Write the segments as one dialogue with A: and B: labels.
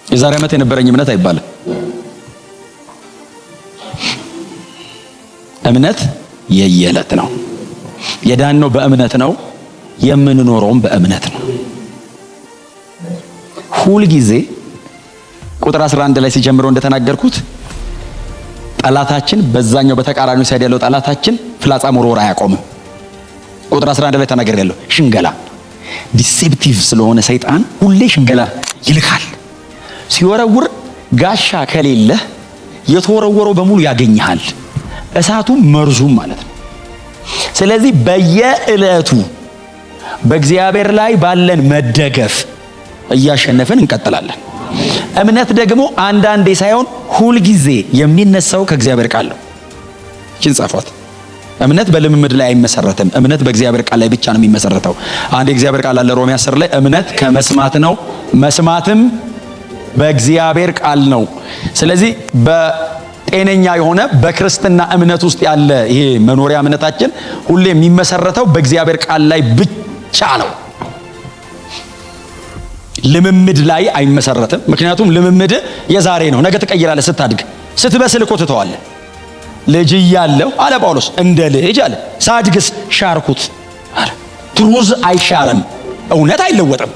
A: የዛሬ ዓመት የነበረኝ እምነት አይባልም። እምነት የየዕለት ነው። የዳነው በእምነት ነው። የምንኖረውም በእምነት ነው። ሁል ጊዜ ቁጥር 11 ላይ ሲጀምረው እንደተናገርኩት ጠላታችን በዛኛው በተቃራኒው ሳይድ ያለው ጠላታችን ፍላጻ መወርወር አያቆምም። ቁጥር 11 ላይ ተናገር ያለው ሽንገላ ዲሴፕቲቭ ስለሆነ ሰይጣን ሁሌ ሽንገላ ይልካል። ሲወረውር ጋሻ ከሌለ የተወረወረው በሙሉ ያገኝሃል። እሳቱ መርዙም ማለት ነው። ስለዚህ በየዕለቱ በእግዚአብሔር ላይ ባለን መደገፍ እያሸነፍን እንቀጥላለን። እምነት ደግሞ አንዳንዴ ሳይሆን ሁል ጊዜ የሚነሳው ከእግዚአብሔር ቃል ነው። እቺን ጻፏት። እምነት በልምምድ ላይ አይመሰረትም። እምነት በእግዚአብሔር ቃል ላይ ብቻ ነው የሚመሰረተው። አንድ የእግዚአብሔር ቃል አለ ሮሜ 10 ላይ እምነት ከመስማት ነው፣ መስማትም በእግዚአብሔር ቃል ነው። ስለዚህ በጤነኛ የሆነ በክርስትና እምነት ውስጥ ያለ ይሄ መኖሪያ እምነታችን ሁሌ የሚመሰረተው በእግዚአብሔር ቃል ላይ ብቻ ነው። ልምምድ ላይ አይመሰረትም። ምክንያቱም ልምምድ የዛሬ ነው፣ ነገ ትቀይራለህ። ስታድግ ስትበስል እኮ ትተዋለህ። ልጅ እያለሁ አለ ጳውሎስ እንደ ልጅ አለ ሳድግስ ሻርኩት አለ። ትሩዝ አይሻርም፣ እውነት አይለወጥም።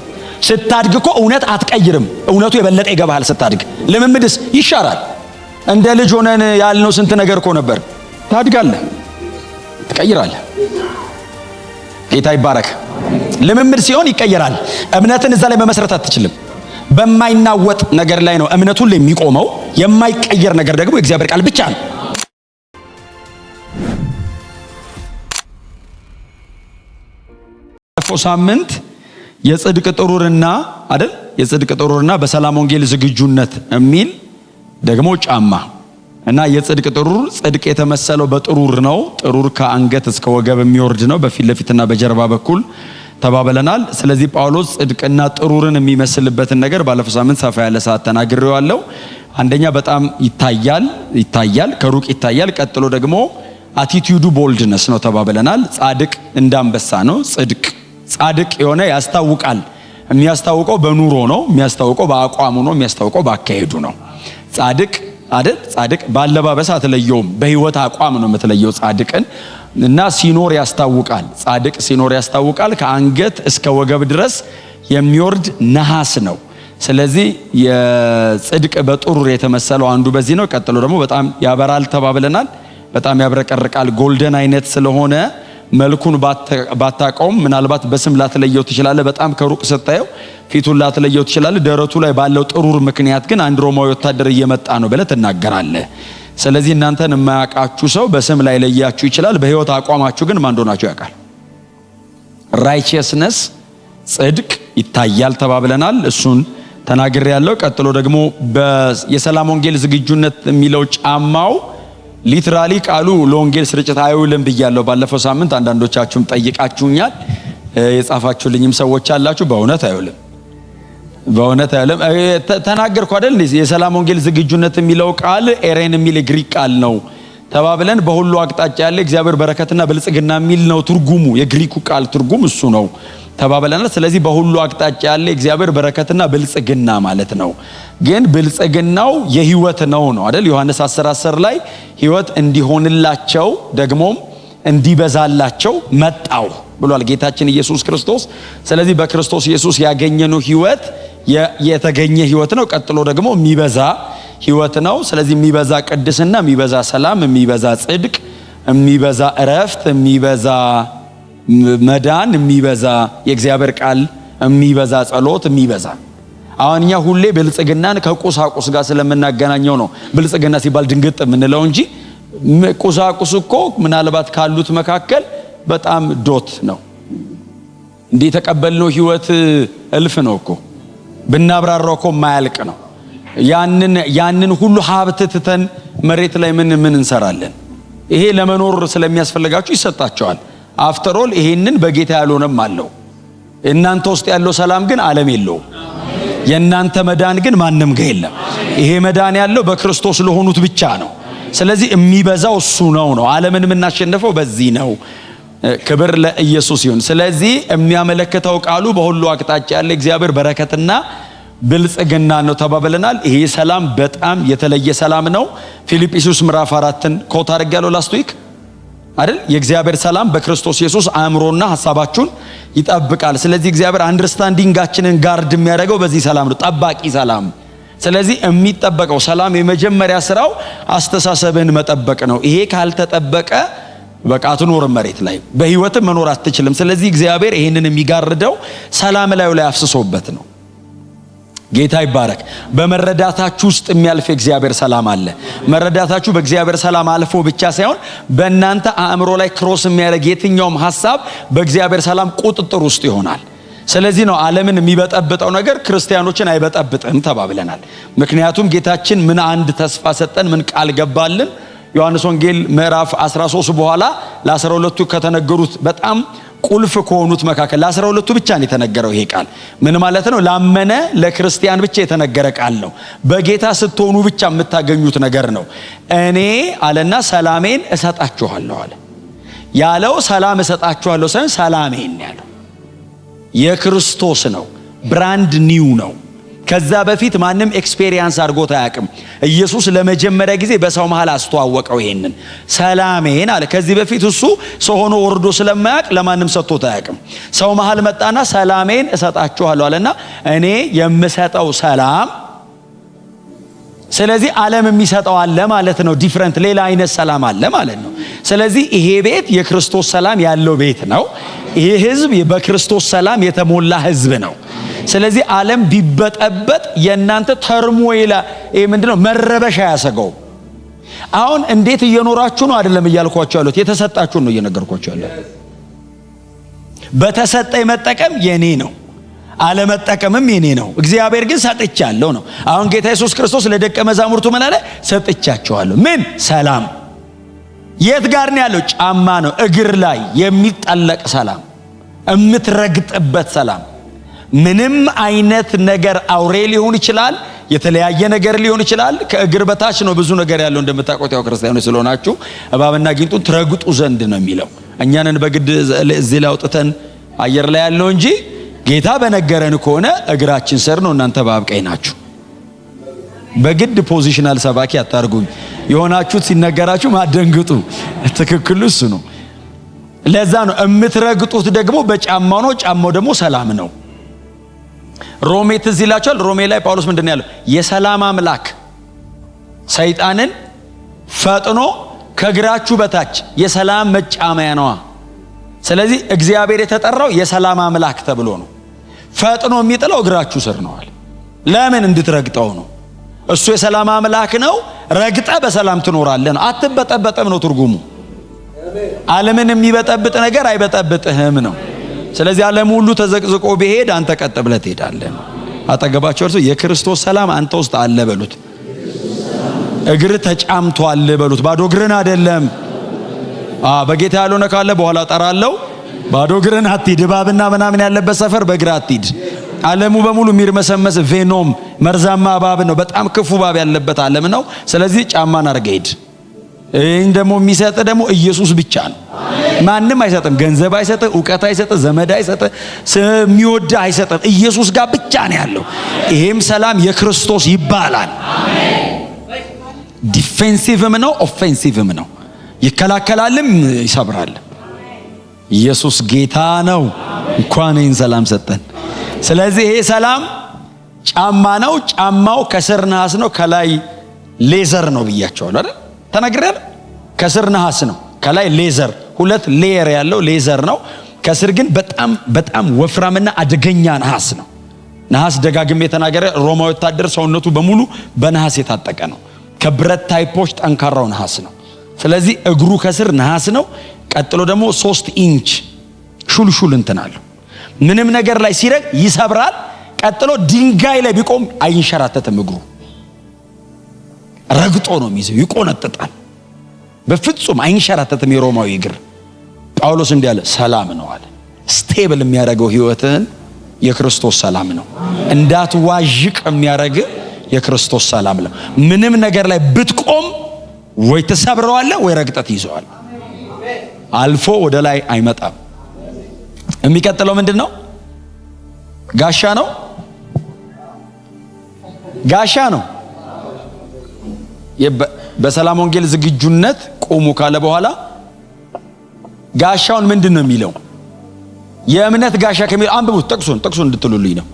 A: ስታድግ እኮ እውነት አትቀይርም፣ እውነቱ የበለጠ ይገባሃል ስታድግ። ልምምድስ ይሻራል። እንደ ልጅ ሆነን ያልነው ስንት ነገር እኮ ነበር። ታድጋለህ፣ ትቀይራለህ። ጌታ ይባረክ። ልምምድ ሲሆን ይቀየራል። እምነትን እዛ ላይ መመስረት አትችልም። በማይናወጥ ነገር ላይ ነው እምነት ሁሉ የሚቆመው። የማይቀየር ነገር ደግሞ የእግዚአብሔር ቃል ብቻ ነው። ባለፈው ሳምንት የጽድቅ ጥሩርና አይደል? የጽድቅ ጥሩርና በሰላም ወንጌል ዝግጁነት የሚል ደግሞ ጫማ እና የጽድቅ ጥሩር ጽድቅ የተመሰለው በጥሩር ነው። ጥሩር ከአንገት እስከ ወገብ የሚወርድ ነው፣ በፊት ለፊትና በጀርባ በኩል ተባብለናል። ስለዚህ ጳውሎስ ጽድቅና ጥሩርን የሚመስልበትን ነገር ባለፈው ሳምንት ሰፋ ያለ ሰዓት ተናግሬዋለሁ። አንደኛ በጣም ይታያል፣ ከሩቅ ይታያል። ቀጥሎ ደግሞ አቲቲዩዱ ቦልድነስ ነው ተባብለናል። ጻድቅ እንዳንበሳ ነው። ጻድቅ የሆነ ያስታውቃል። የሚያስታውቀው በኑሮ ነው፣ የሚያስታውቀው በአቋሙ ነው፣ የሚያስታውቀው በአካሄዱ ነው። ጻድቅ ባለባበስ አትለየውም፣ በህይወት አቋም ነው የምትለየው ጻድቅን። እና ሲኖር ያስታውቃል። ጻድቅ ሲኖር ያስታውቃል። ከአንገት እስከ ወገብ ድረስ የሚወርድ ነሐስ ነው። ስለዚህ የጽድቅ በጥሩር የተመሰለው አንዱ በዚህ ነው። ቀጥሎ ደግሞ በጣም ያበራል ተባብለናል። በጣም ያብረቀርቃል። ጎልደን አይነት ስለሆነ መልኩን ባታቀውም ምናልባት በስም ላትለየው ትችላለህ። በጣም ከሩቅ ስታየው ፊቱን ላትለየው ትችላለህ። ደረቱ ላይ ባለው ጥሩር ምክንያት ግን አንድ ሮማዊ ወታደር እየመጣ ነው ብለህ ትናገራለህ። ስለዚህ እናንተን የማያውቃችሁ ሰው በስም ላይ ለያችሁ ይችላል። በህይወት አቋማችሁ ግን ማን እንደሆናችሁ ያውቃል። ራይቸስነስ ጽድቅ ይታያል ተባብለናል። እሱን ተናግሬያለሁ። ቀጥሎ ደግሞ የሰላም ወንጌል ዝግጁነት የሚለው ጫማው ሊትራሊ ቃሉ ለወንጌል ስርጭት አይውልም ብያለሁ ባለፈው ሳምንት። አንዳንዶቻችሁም ጠይቃችሁኛል፣ የጻፋችሁልኝም ሰዎች አላችሁ። በእውነት አይውልም ተናገርኩ አይደል? የሰላም ወንጌል ዝግጁነት የሚለው ቃል ኤሬን የሚል የግሪክ ቃል ነው ተባብለን። በሁሉ አቅጣጫ ያለ እግዚአብሔር በረከትና ብልጽግና የሚል ነው ትርጉሙ። የግሪኩ ቃል ትርጉም እሱ ነው ተባብለናል። ስለዚህ በሁሉ አቅጣጫ ያለ እግዚአብሔር በረከትና ብልጽግና ማለት ነው። ግን ብልጽግናው የህይወት ነው አይደል? ዮሐንስ 10:10 ላይ ህይወት እንዲሆንላቸው ደግሞም እንዲበዛላቸው መጣው ብሏል ጌታችን ኢየሱስ ክርስቶስ። ስለዚህ በክርስቶስ ኢየሱስ ያገኘነው ህይወት የተገኘ ህይወት ነው። ቀጥሎ ደግሞ የሚበዛ ህይወት ነው። ስለዚህ የሚበዛ ቅድስና፣ የሚበዛ ሰላም፣ የሚበዛ ጽድቅ፣ የሚበዛ እረፍት፣ የሚበዛ መዳን፣ የሚበዛ የእግዚአብሔር ቃል፣ የሚበዛ ጸሎት፣ የሚበዛ አሁን እኛ ሁሌ ብልጽግናን ከቁሳቁስ ጋር ስለምናገናኘው ነው ብልጽግና ሲባል ድንግጥ የምንለው እንጂ ቁሳቁስ እኮ ምናልባት ካሉት መካከል በጣም ዶት ነው። እንዴ የተቀበልነው ህይወት እልፍ ነው እኮ ብናብራራው እኮ ማያልቅ ነው። ያንን ሁሉ ሀብት ትተን መሬት ላይ ምን እንሰራለን? ይሄ ለመኖር ስለሚያስፈልጋችሁ ይሰጣቸዋል። አፍተር ኦል ይሄንን በጌታ ያልሆነም አለው። እናንተ ውስጥ ያለው ሰላም ግን ዓለም የለውም። የእናንተ መዳን ግን ማንም ጋር የለም። ይሄ መዳን ያለው በክርስቶስ ለሆኑት ብቻ ነው። ስለዚህ የሚበዛው እሱ ነው። ዓለምን የምናሸንፈው በዚህ ነው። ክብር ለኢየሱስ ይሁን። ስለዚህ የሚያመለክተው ቃሉ በሁሉ አቅጣጫ ያለ እግዚአብሔር በረከትና ብልጽግና ነው ተባብለናል። ይሄ ሰላም በጣም የተለየ ሰላም ነው። ፊልጵስዩስ ምዕራፍ 4ን ኮት አድርጌያለሁ ላስት ዊክ አይደል? የእግዚአብሔር ሰላም በክርስቶስ ኢየሱስ አእምሮና ሐሳባችሁን ይጠብቃል። ስለዚህ እግዚአብሔር አንደርስታንዲንጋችንን ጋርድ የሚያደርገው በዚህ ሰላም ነው፣ ጠባቂ ሰላም። ስለዚህ የሚጠበቀው ሰላም የመጀመሪያ ስራው አስተሳሰብን መጠበቅ ነው። ይሄ ካልተጠበቀ በቃ አትኖርም፣ መሬት ላይ በህይወት መኖር አትችልም። ስለዚህ እግዚአብሔር ይሄንን የሚጋርደው ሰላም ላይ አፍስሶበት ነው። ጌታ ይባረክ። በመረዳታችሁ ውስጥ የሚያልፍ እግዚአብሔር ሰላም አለ። መረዳታችሁ በእግዚአብሔር ሰላም አልፎ ብቻ ሳይሆን በእናንተ አእምሮ ላይ ክሮስ የሚያደርግ የትኛውም ሐሳብ በእግዚአብሔር ሰላም ቁጥጥር ውስጥ ይሆናል። ስለዚህ ነው ዓለምን የሚበጠብጠው ነገር ክርስቲያኖችን አይበጠብጥም ተባብለናል። ምክንያቱም ጌታችን ምን አንድ ተስፋ ሰጠን፣ ምን ቃል ገባልን? ዮሐንስ ወንጌል ምዕራፍ 13 በኋላ ለ12ቱ ከተነገሩት በጣም ቁልፍ ከሆኑት መካከል ለ12ቱ ብቻ ነው የተነገረው ይሄ ቃል። ምን ማለት ነው? ላመነ ለክርስቲያን ብቻ የተነገረ ቃል ነው። በጌታ ስትሆኑ ብቻ የምታገኙት ነገር ነው። እኔ አለና ሰላሜን እሰጣችኋለሁ አለ። ያለው ሰላም እሰጣችኋለሁ ሳይሆን ሰላሜን ያለው የክርስቶስ ነው። ብራንድ ኒው ነው። ከዛ በፊት ማንም ኤክስፔሪየንስ አድርጎት አያውቅም። ኢየሱስ ለመጀመሪያ ጊዜ በሰው መሃል አስተዋወቀው ይሄንን ሰላሜን አለ። ከዚህ በፊት እሱ ሰው ሆኖ ወርዶ ስለማያውቅ ለማንም ሰጥቶት አያውቅም። ሰው መሃል መጣና ሰላሜን እሰጣችኋለሁ አለና እኔ የምሰጠው ሰላም፣ ስለዚህ ዓለም የሚሰጠው አለ ማለት ነው። ዲፍረንት ሌላ አይነት ሰላም አለ ማለት ነው። ስለዚህ ይሄ ቤት የክርስቶስ ሰላም ያለው ቤት ነው። ይሄ ህዝብ በክርስቶስ ሰላም የተሞላ ህዝብ ነው። ስለዚህ ዓለም ቢበጠበጥ የእናንተ ተርሞይላ ይሄ ምንድነው መረበሻ ያሰጋው። አሁን እንዴት እየኖራችሁ ነው አይደለም እያልኳችሁ ያሉት፣ የተሰጣችሁን ነው እየነገርኳችሁ ያለው። በተሰጠኝ መጠቀም የኔ ነው፣ አለመጠቀምም የኔ ነው። እግዚአብሔር ግን ሰጥቻለሁ ነው። አሁን ጌታ ኢየሱስ ክርስቶስ ለደቀ መዛሙርቱ ምን አለ? ሰጥቻቸዋለሁ። ምን ሰላም? የት ጋር ነው ያለው? ጫማ ነው፣ እግር ላይ የሚጠለቅ ሰላም፣ የምትረግጥበት ሰላም። ምንም አይነት ነገር አውሬ ሊሆን ይችላል፣ የተለያየ ነገር ሊሆን ይችላል። ከእግር በታች ነው ብዙ ነገር ያለው። እንደምታውቁት ያው ክርስቲያኖች ስለሆናችሁ እባብና ጊንጡን ትረግጡ ዘንድ ነው የሚለው። እኛንን በግድ እዚህ ላይ አውጥተን አየር ላይ ያለው እንጂ ጌታ በነገረን ከሆነ እግራችን ስር ነው። እናንተ እባብ ቀኝ ናችሁ። በግድ ፖዚሽናል ሰባኪ አታርጉኝ። የሆናችሁት ሲነገራችሁ ማደንግጡ። ትክክሉ እሱ ነው። ለዛ ነው የምትረግጡት ደግሞ በጫማው ነው። ጫማው ደግሞ ሰላም ነው። ሮሜ ትዝ ይላችኋል። ሮሜ ላይ ጳውሎስ ምንድን ነው ያለው? የሰላም አምላክ ሰይጣንን ፈጥኖ ከእግራችሁ በታች የሰላም መጫሚያ ነዋ። ስለዚህ እግዚአብሔር የተጠራው የሰላም አምላክ ተብሎ ነው። ፈጥኖ የሚጥለው እግራችሁ ስር ነዋል። ለምን? እንድትረግጠው ነው። እሱ የሰላም አምላክ ነው። ረግጠ በሰላም ትኖራለህ ነው። አትበጠበጥም ነው ትርጉሙ። ዓለምን የሚበጠብጥ ነገር አይበጠብጥህም ነው። ስለዚህ ዓለም ሁሉ ተዘቅዝቆ ቢሄድ አንተ ቀጥ ብለህ ትሄዳለህ። አጠገባቸው እርሱ የክርስቶስ ሰላም አንተ ውስጥ አለ በሉት። እግር ተጫምቷል በሉት። ባዶ እግርን አይደለም። በጌታ ያልሆነ ካለ በኋላ ጠራለው። ባዶ እግርን አትሂድ። እባብና ምናምን ያለበት ሰፈር በእግር አትሂድ። ዓለሙ በሙሉ የሚርመሰመስ ቬኖም መርዛማ እባብ ነው። በጣም ክፉ እባብ ያለበት ዓለም ነው። ስለዚህ ጫማን አድርገህ ሂድ። ይህን ደግሞ የሚሰጥ ደግሞ ኢየሱስ ብቻ ነው። ማንም አይሰጥም። ገንዘብ አይሰጥ፣ እውቀት አይሰጥ፣ ዘመድ አይሰጥ፣ የሚወድ አይሰጥም። ኢየሱስ ጋር ብቻ ነው ያለው። ይሄም ሰላም የክርስቶስ ይባላል። ዲፌንሲቭም ነው፣ ኦፌንሲቭም ነው። ይከላከላልም ይሰብራል። ኢየሱስ ጌታ ነው። እንኳን ይህን ሰላም ሰጠን። ስለዚህ ይሄ ሰላም ጫማ ነው። ጫማው ከስር ነሐስ ነው፣ ከላይ ሌዘር ነው ብያቸዋለሁ አይደል? ተነግረን ከስር ነሐስ ነው፣ ከላይ ሌዘር። ሁለት ሌየር ያለው ሌዘር ነው። ከስር ግን በጣም ወፍራምና አደገኛ ነሐስ ነው። ነሐስ ደጋግሜ የተናገረ ሮማዊ ወታደር ሰውነቱ በሙሉ በነሐስ የታጠቀ ነው። ከብረት ታይፖች ጠንካራው ነሐስ ነው። ስለዚህ እግሩ ከስር ነሐስ ነው። ቀጥሎ ደግሞ 3 ኢንች ሹልሹል እንትናለሁ። ምንም ነገር ላይ ሲረግ ይሰብራል። ቀጥሎ ድንጋይ ላይ ቢቆም አይንሸራተትም። እግሩ ረግጦ ነው የሚይዘው፣ ይቆነጥጣል። በፍጹም አይንሸራተትም የሮማዊ እግር። ጳውሎስ እንዲህ አለ፣ ሰላም ነው አለ። ስቴብል የሚያደርገው ህይወትን የክርስቶስ ሰላም ነው። እንዳትዋዥቅ የሚያደርግ የክርስቶስ ሰላም ነው። ምንም ነገር ላይ ብትቆም ወይ ተሰብረዋለህ ወይ ረግጠት ይዘዋል። አልፎ ወደ ላይ አይመጣም። የሚቀጥለው ምንድነው? ጋሻ ነው። ጋሻ ነው። በሰላም ወንጌል ዝግጁነት ቆሙ ካለ በኋላ ጋሻውን ምንድን ነው የሚለው? የእምነት ጋሻ ከሚለው አንብቡት። ጥቅሱን እንድትሉልኝ ነው።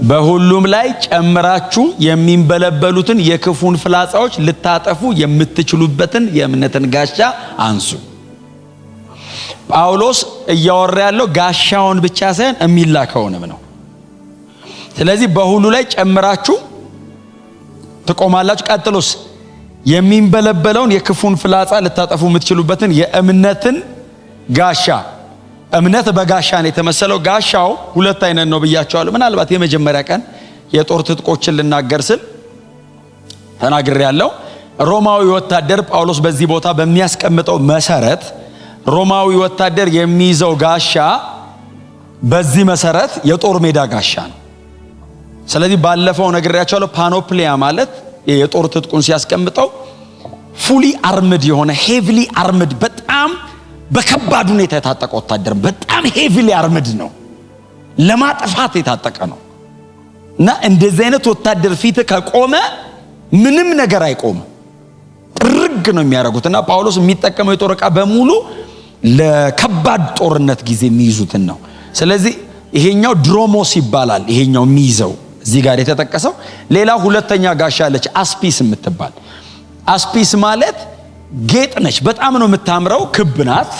A: በሁሉም ላይ ጨምራችሁ የሚንበለበሉትን የክፉን ፍላጻዎች ልታጠፉ የምትችሉበትን የእምነትን ጋሻ አንሱ። ጳውሎስ እያወራ ያለው ጋሻውን ብቻ ሳይሆን የሚላከውንም ነው። ስለዚህ በሁሉ ላይ ጨምራችሁ ትቆማላችሁ። ቀጥሎስ የሚንበለበለውን የክፉን ፍላጻ ልታጠፉ የምትችሉበትን የእምነትን ጋሻ። እምነት በጋሻ ነው የተመሰለው። ጋሻው ሁለት አይነት ነው ብያቸዋለሁ። ምናልባት የመጀመሪያ ቀን የጦር ትጥቆችን ልናገር ስል ተናግሬያለሁ። ሮማዊ ወታደር ጳውሎስ በዚህ ቦታ በሚያስቀምጠው መሰረት ሮማዊ ወታደር የሚይዘው ጋሻ በዚህ መሰረት የጦር ሜዳ ጋሻ ነው። ስለዚህ ባለፈው ነግሬያቸዋለሁ። ፓኖፕሊያ ማለት የጦር ትጥቁን ሲያስቀምጠው ፉሊ አርምድ የሆነ ሄቪሊ አርምድ፣ በጣም በከባድ ሁኔታ የታጠቀ ወታደር፣ በጣም ሄቪሊ አርምድ ነው፣ ለማጥፋት የታጠቀ ነው። እና እንደዚህ አይነት ወታደር ፊት ከቆመ ምንም ነገር አይቆም፣ ጥርግ ነው የሚያደርጉትና ጳውሎስ የሚጠቀመው የጦር ዕቃ በሙሉ ለከባድ ጦርነት ጊዜ የሚይዙትን ነው። ስለዚህ ይሄኛው ድሮሞስ ይባላል። ይሄኛው የሚይዘው እዚህ ጋር የተጠቀሰው። ሌላ ሁለተኛ ጋሻ አለች፣ አስፒስ የምትባል። አስፒስ ማለት ጌጥ ነች። በጣም ነው የምታምረው። ክብ ናት፣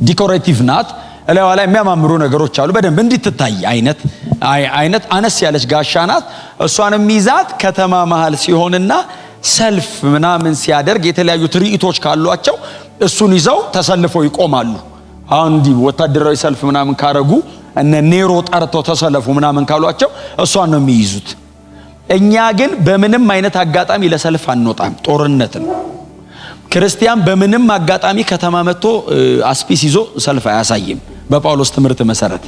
A: ዲኮሬቲቭ ናት። እላይዋ ላይ የሚያማምሩ ነገሮች አሉ፣ በደንብ እንድትታይ አይነት አነስ ያለች ጋሻ ናት። እሷን የሚይዛት ከተማ መሃል ሲሆንና ሰልፍ ምናምን ሲያደርግ የተለያዩ ትርኢቶች ካሏቸው እሱን ይዘው ተሰልፈው ይቆማሉ። አሁን እንዲህ ወታደራዊ ሰልፍ ምናምን ካረጉ እነ ኔሮ ጠርተው ተሰለፉ ምናምን ካሏቸው እሷን ነው የሚይዙት። እኛ ግን በምንም አይነት አጋጣሚ ለሰልፍ አንወጣም፣ ጦርነት ነው። ክርስቲያን በምንም አጋጣሚ ከተማ መጥቶ አስፒስ ይዞ ሰልፍ አያሳይም። በጳውሎስ ትምህርት መሰረት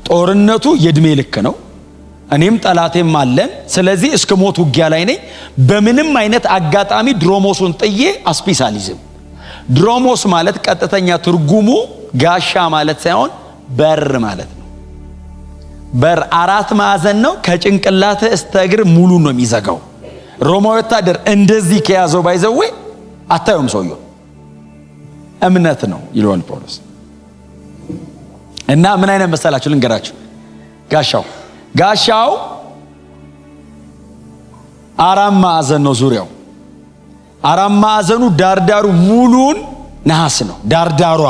A: ጦርነቱ የእድሜ ልክ ነው። እኔም ጠላቴም አለን። ስለዚህ እስከ ሞት ውጊያ ላይ ነኝ። በምንም አይነት አጋጣሚ ድሮሞሱን ጥዬ አስፒስ አልይዝም። ድሮሞስ ማለት ቀጥተኛ ትርጉሙ ጋሻ ማለት ሳይሆን በር ማለት ነው። በር አራት ማዕዘን ነው። ከጭንቅላት እስከ እግር ሙሉ ነው የሚዘጋው። ሮማዊ ወታደር እንደዚህ ከያዘው ባይዘው አታዩም ሰውየው። እምነት ነው ይለዋል ጳውሎስ። እና ምን አይነት መሰላችሁ ልንገራችሁ። ጋሻው አራት ማዕዘን ነው ዙሪያው። አራት ማዕዘኑ ዳርዳሩ ሙሉን ነሐስ ነው። ዳርዳሯ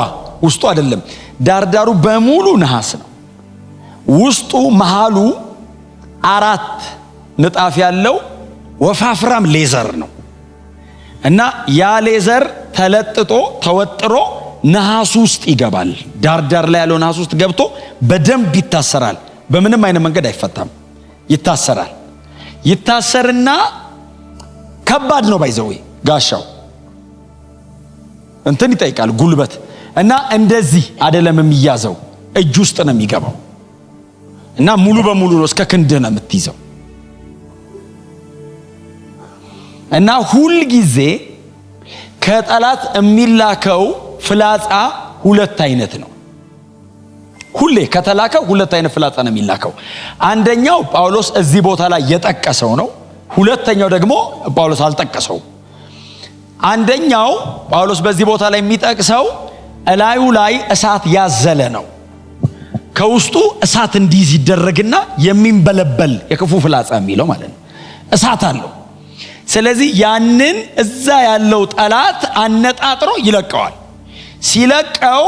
A: ውስጡ አይደለም፣ ዳርዳሩ በሙሉ ነሐስ ነው። ውስጡ መሃሉ አራት ንጣፍ ያለው ወፋፍራም ሌዘር ነው። እና ያ ሌዘር ተለጥጦ ተወጥሮ ነሐሱ ውስጥ ይገባል። ዳርዳር ላይ ያለው ነሐስ ውስጥ ገብቶ በደንብ ይታሰራል። በምንም አይነት መንገድ አይፈታም፣ ይታሰራል። ይታሰርና ከባድ ነው ባይዘው ጋሻው እንትን ይጠይቃል ጉልበት። እና እንደዚህ አይደለም የሚያዘው፣ እጅ ውስጥ ነው የሚገባው። እና ሙሉ በሙሉ ነው እስከ ክንድ ነው የምትይዘው። እና ሁል ጊዜ ከጠላት የሚላከው ፍላጻ ሁለት አይነት ነው። ሁሌ ከተላከው ሁለት አይነት ፍላጻ ነው የሚላከው። አንደኛው ጳውሎስ እዚህ ቦታ ላይ የጠቀሰው ነው። ሁለተኛው ደግሞ ጳውሎስ አልጠቀሰው። አንደኛው ጳውሎስ በዚህ ቦታ ላይ የሚጠቅሰው እላዩ ላይ እሳት ያዘለ ነው። ከውስጡ እሳት እንዲይዝ ይደረግና የሚንበለበል የክፉ ፍላጻ የሚለው ማለት ነው። እሳት አለው። ስለዚህ ያንን እዛ ያለው ጠላት አነጣጥሮ ይለቀዋል። ሲለቀው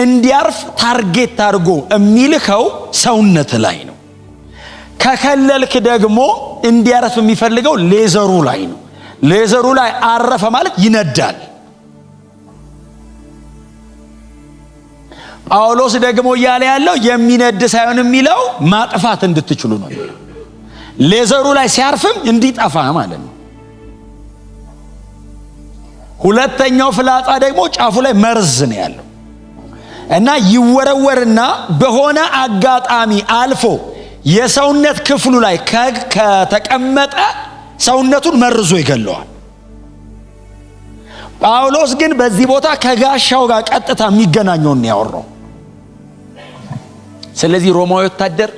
A: እንዲያርፍ ታርጌት አድርጎ የሚልከው ሰውነት ላይ ነው። ከከለልክ ደግሞ እንዲያርፍ የሚፈልገው ሌዘሩ ላይ ነው። ሌዘሩ ላይ አረፈ ማለት ይነዳል። ጳውሎስ ደግሞ እያለ ያለው የሚነድ ሳይሆን የሚለው ማጥፋት እንድትችሉ ነው። ሌዘሩ ላይ ሲያርፍም እንዲጠፋ ማለት ነው። ሁለተኛው ፍላጻ ደግሞ ጫፉ ላይ መርዝ ነው ያለው እና ይወረወርና በሆነ አጋጣሚ አልፎ የሰውነት ክፍሉ ላይ ከተቀመጠ ሰውነቱን መርዞ ይገለዋል። ጳውሎስ ግን በዚህ ቦታ ከጋሻው ጋር ቀጥታ የሚገናኘውን ያወራው። ስለዚህ ሮማዊ ወታደር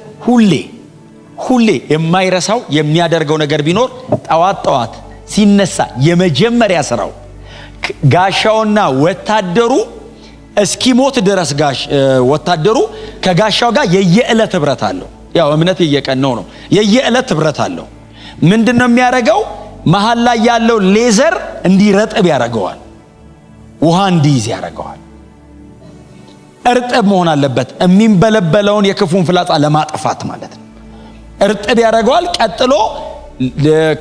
A: ሁሌ የማይረሳው የሚያደርገው ነገር ቢኖር ጠዋት ሲነሳ የመጀመሪያ ስራው ጋሻውና ወታደሩ እስኪሞት ድረስ ወታደሩ ከጋሻው ጋር የየዕለት ህብረት አለው። ያው እምነት የየቀነው ነው። የየዕለት ህብረት አለው። ምንድነው የሚያደርገው? መሃል ላይ ያለው ሌዘር እንዲረጥብ ያደርገዋል። ውሃ እንዲይዝ ያደርገዋል። እርጥብ መሆን አለበት፣ የሚንበለበለውን የክፉን ፍላጻ ለማጥፋት ማለት ነው። እርጥብ ያደርገዋል። ቀጥሎ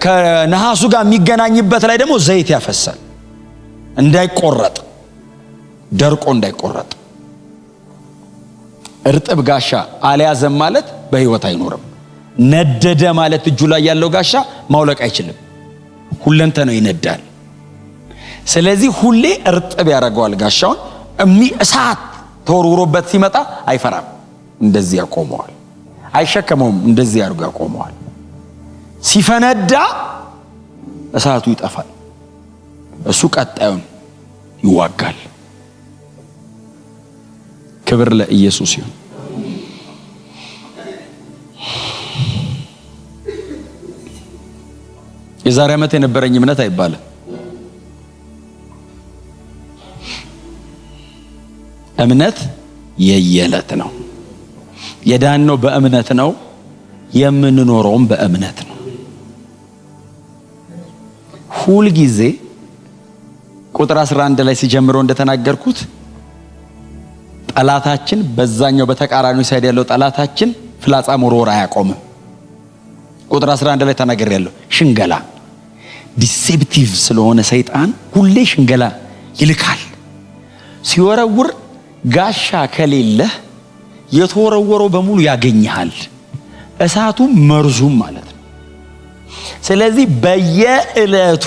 A: ከነሐሱ ጋር የሚገናኝበት ላይ ደግሞ ዘይት ያፈሳል፣ እንዳይቆረጥ ደርቆ እንዳይቆረጥ። እርጥብ ጋሻ አልያዘም ማለት በህይወት አይኖርም። ነደደ ማለት እጁ ላይ ያለው ጋሻ ማውለቅ አይችልም፣ ሁለንተናው ይነዳል። ስለዚህ ሁሌ እርጥብ ያደርገዋል ጋሻውን። እሳት ተወርውሮበት ሲመጣ አይፈራም፣ እንደዚህ ያቆመዋል። አይሸከመውም፣ እንደዚህ ያርጋ ያቆመዋል። ሲፈነዳ እሳቱ ይጠፋል፣ እሱ ቀጣዩን ይዋጋል። ክብር ለኢየሱስ ይሁን። የዛሬ ዓመት የነበረኝ እምነት አይባልም። እምነት የየዕለት ነው። የዳነው በእምነት ነው፣ የምንኖረውም በእምነት ነው። ሁል ጊዜ ቁጥር 11 ላይ ሲጀምረው እንደተናገርኩት ጠላታችን በዛኛው በተቃራኒው ሳይድ ያለው ጠላታችን ፍላጻ መወርወር አያቆምም። ቁጥር 11 ላይ ተናግሬያለሁ። ሽንገላ ዲሴፕቲቭ ስለሆነ ሰይጣን ሁሌ ሽንገላ ይልካል። ሲወረውር ጋሻ ከሌለህ የተወረወረው በሙሉ ያገኝሃል፣ እሳቱ መርዙም ማለት ነው። ስለዚህ በየዕለቱ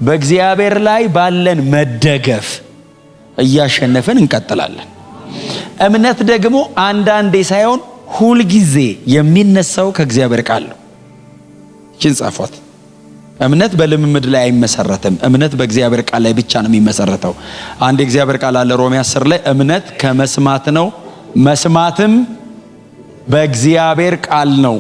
A: በእግዚአብሔር ላይ ባለን መደገፍ እያሸነፈን እንቀጥላለን። እምነት ደግሞ አንዳንዴ ሳይሆን ሁል ጊዜ የሚነሳው ከእግዚአብሔር ቃል ነው። ይህን ጻፏት። እምነት በልምምድ ላይ አይመሰረትም። እምነት በእግዚአብሔር ቃል ላይ ብቻ ነው የሚመሰረተው። አንድ የእግዚአብሔር ቃል አለ ሮሜ 10 ላይ እምነት ከመስማት ነው፣ መስማትም በእግዚአብሔር ቃል ነው።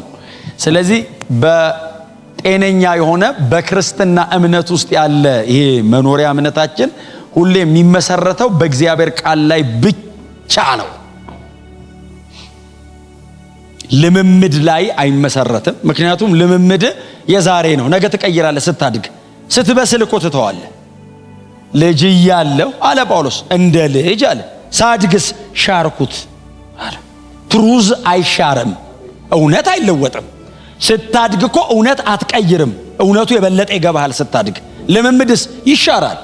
A: ስለዚህ በጤነኛ የሆነ በክርስትና እምነት ውስጥ ያለ ይሄ መኖሪያ እምነታችን ሁሌ የሚመሰረተው በእግዚአብሔር ቃል ላይ ብቻ ነው። ልምምድ ላይ አይመሰረትም። ምክንያቱም ልምምድ የዛሬ ነው፣ ነገ ትቀይራለህ። ስታድግ ስትበስል እኮ ትተዋለህ። ልጅ እያለሁ አለ ጳውሎስ እንደ ልጅ አለ፣ ሳድግስ ሻርኩት አለ። ትሩዝ አይሻርም፣ እውነት አይለወጥም። ስታድግ እኮ እውነት አትቀይርም፣ እውነቱ የበለጠ ይገባሃል ስታድግ። ልምምድስ ይሻራል።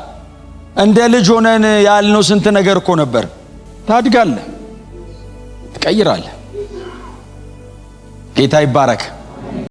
A: እንደ ልጅ ሆነን ያልነው ስንት ነገር እኮ ነበር። ታድጋለህ፣ ትቀይራለህ። ጌታ ይባረክ።